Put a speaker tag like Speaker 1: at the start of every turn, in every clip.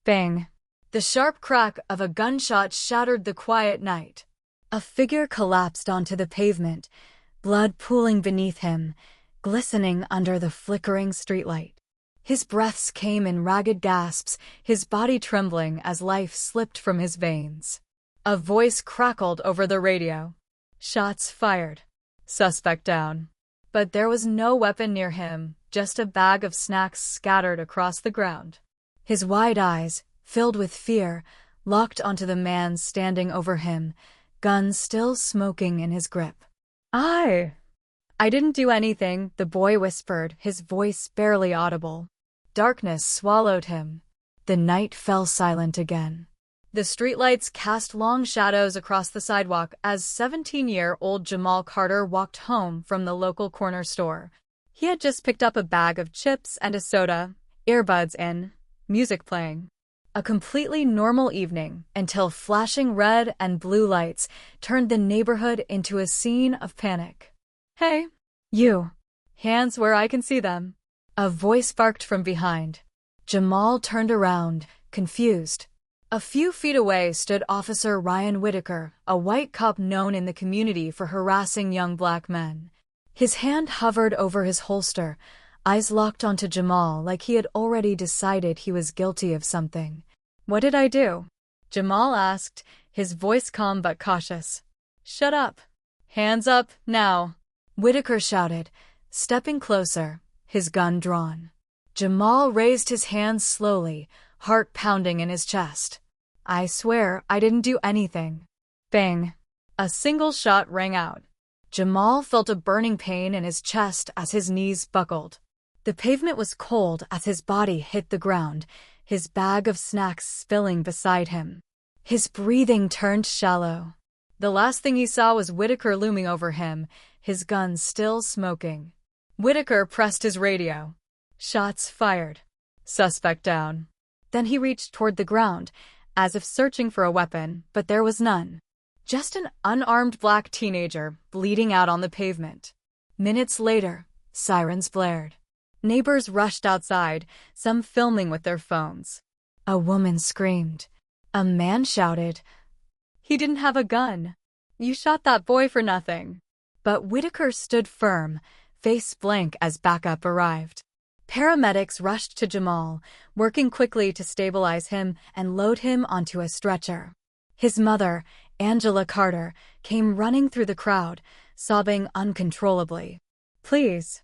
Speaker 1: Bang! The sharp crack of a gunshot shattered the quiet night. A figure collapsed onto the pavement, blood pooling beneath him, glistening under the flickering streetlight. His breaths came in ragged gasps, his body trembling as life slipped from his veins. A voice crackled over the radio. Shots fired. Suspect down. But there was no weapon near him, just a bag of snacks scattered across the ground. His wide eyes, filled with fear, locked onto the man standing over him, gun still smoking in his grip. I didn't do anything, the boy whispered, his voice barely audible. Darkness swallowed him. The night fell silent again. The streetlights cast long shadows across the sidewalk as 17-year-old Jamal Carter walked home from the local corner store. He had just picked up a bag of chips and a soda, earbuds in, music playing. A completely normal evening until flashing red and blue lights turned the neighborhood into a scene of panic. Hey, you. Hands where I can see them. A voice barked from behind. Jamal turned around, confused. A few feet away stood Officer Ryan Whitaker, a white cop known in the community for harassing young black men. His hand hovered over his holster, eyes locked onto Jamal like he had already decided he was guilty of something. What did I do? Jamal asked, his voice calm but cautious. Shut up. Hands up, now. Whitaker shouted, stepping closer, his gun drawn. Jamal raised his hands slowly, heart pounding in his chest. I swear I didn't do anything. Bang. A single shot rang out. Jamal felt a burning pain in his chest as his knees buckled. The pavement was cold as his body hit the ground, his bag of snacks spilling beside him. His breathing turned shallow. The last thing he saw was Whitaker looming over him, his gun still smoking. Whitaker pressed his radio. Shots fired. Suspect down. Then he reached toward the ground, as if searching for a weapon, but there was none. Just an unarmed black teenager bleeding out on the pavement. Minutes later, sirens blared. Neighbors rushed outside, some filming with their phones. A woman screamed. A man shouted, "He didn't have a gun. You shot that boy for nothing." But Whitaker stood firm, face blank as backup arrived. Paramedics rushed to Jamal, working quickly to stabilize him and load him onto a stretcher. His mother, Angela Carter, came running through the crowd, sobbing uncontrollably. Please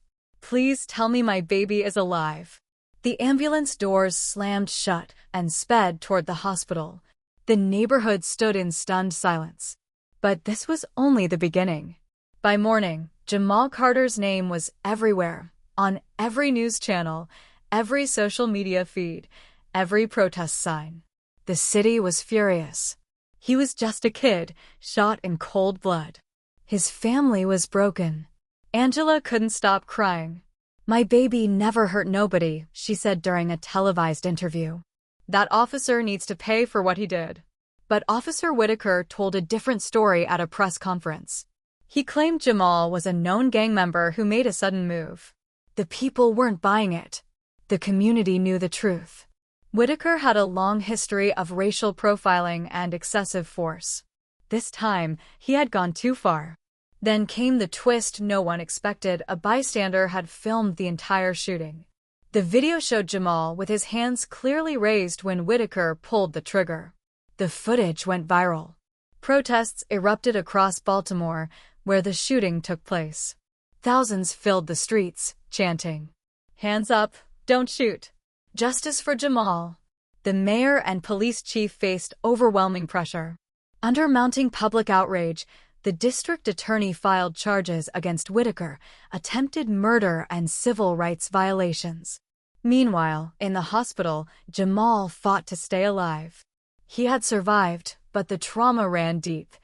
Speaker 1: tell me my baby is alive." The ambulance doors slammed shut and sped toward the hospital. The neighborhood stood in stunned silence. But this was only the beginning. By morning, Jamal Carter's name was everywhere, on every news channel, every social media feed, every protest sign. The city was furious. He was just a kid, shot in cold blood. His family was broken. Angela couldn't stop crying. "My baby never hurt nobody," she said during a televised interview. "That officer needs to pay for what he did." But Officer Whitaker told a different story at a press conference. He claimed Jamal was a known gang member who made a sudden move. The people weren't buying it. The community knew the truth. Whitaker had a long history of racial profiling and excessive force. This time, he had gone too far. Then came the twist no one expected. A bystander had filmed the entire shooting. The video showed Jamal with his hands clearly raised when Whitaker pulled the trigger. The footage went viral. Protests erupted across Baltimore, where the shooting took place. Thousands filled the streets, chanting, "Hands up, don't shoot. Justice for Jamal." The mayor and police chief faced overwhelming pressure. Under mounting public outrage, the district attorney filed charges against Whitaker, attempted murder and civil rights violations. Meanwhile, in the hospital, Jamal fought to stay alive. He had survived, but the trauma ran deep.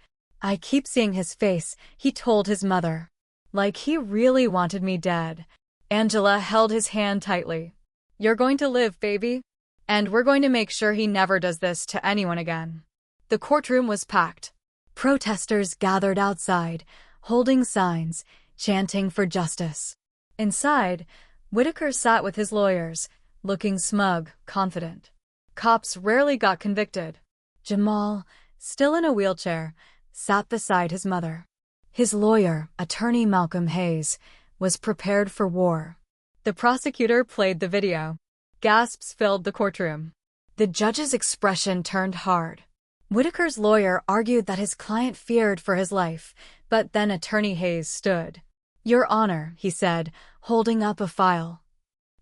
Speaker 1: "I keep seeing his face," he told his mother. "Like he really wanted me dead." Angela held his hand tightly. "You're going to live, baby. And we're going to make sure he never does this to anyone again." The courtroom was packed. Protesters gathered outside, holding signs, chanting for justice. Inside, Whitaker sat with his lawyers, looking smug, confident. cops rarely got convicted. Jamal, still in a wheelchair, sat beside his mother. His lawyer, attorney Malcolm Hayes, was prepared for war. The prosecutor played the video. Gasps filled the courtroom. The judge's expression turned hard. Whitaker's lawyer argued that his client feared for his life, but then Attorney Hayes stood. "Your Honor," he said, holding up a file.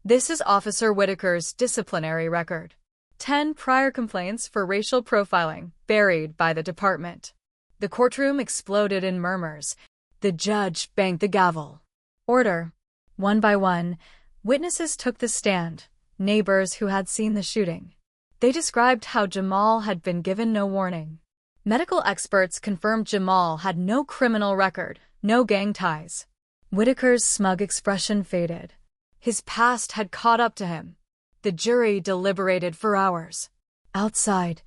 Speaker 1: "This is Officer Whitaker's disciplinary record. 10 prior complaints for racial profiling, buried by the department." The courtroom exploded in murmurs. The judge banged the gavel. "Order." One by one, witnesses took the stand, neighbors who had seen the shooting. They described how Jamal had been given no warning. Medical experts confirmed Jamal had no criminal record, no gang ties. Whitaker's smug expression faded. His past had caught up to him. The jury deliberated for hours. Outside,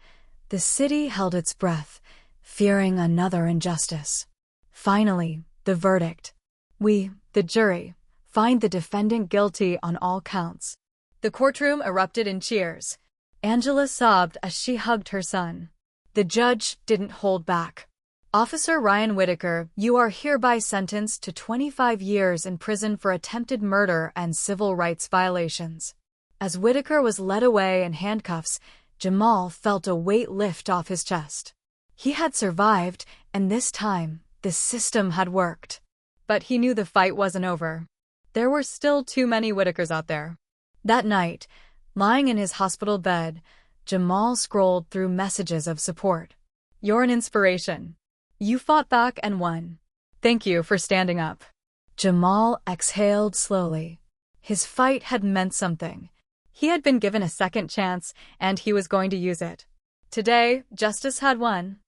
Speaker 1: the city held its breath, fearing another injustice. Finally, the verdict. "We, the jury, find the defendant guilty on all counts." The courtroom erupted in cheers. Angela sobbed as she hugged her son. The judge didn't hold back. "Officer Ryan Whitaker, you are hereby sentenced to 25 years in prison for attempted murder and civil rights violations." As Whitaker was led away in handcuffs, Jamal felt a weight lift off his chest. He had survived, and this time, the system had worked. But he knew the fight wasn't over. There were still too many Whitakers out there. That night, lying in his hospital bed, Jamal scrolled through messages of support. "You're an inspiration. You fought back and won. Thank you for standing up." Jamal exhaled slowly. His fight had meant something. He had been given a second chance, and he was going to use it. Today, justice had won.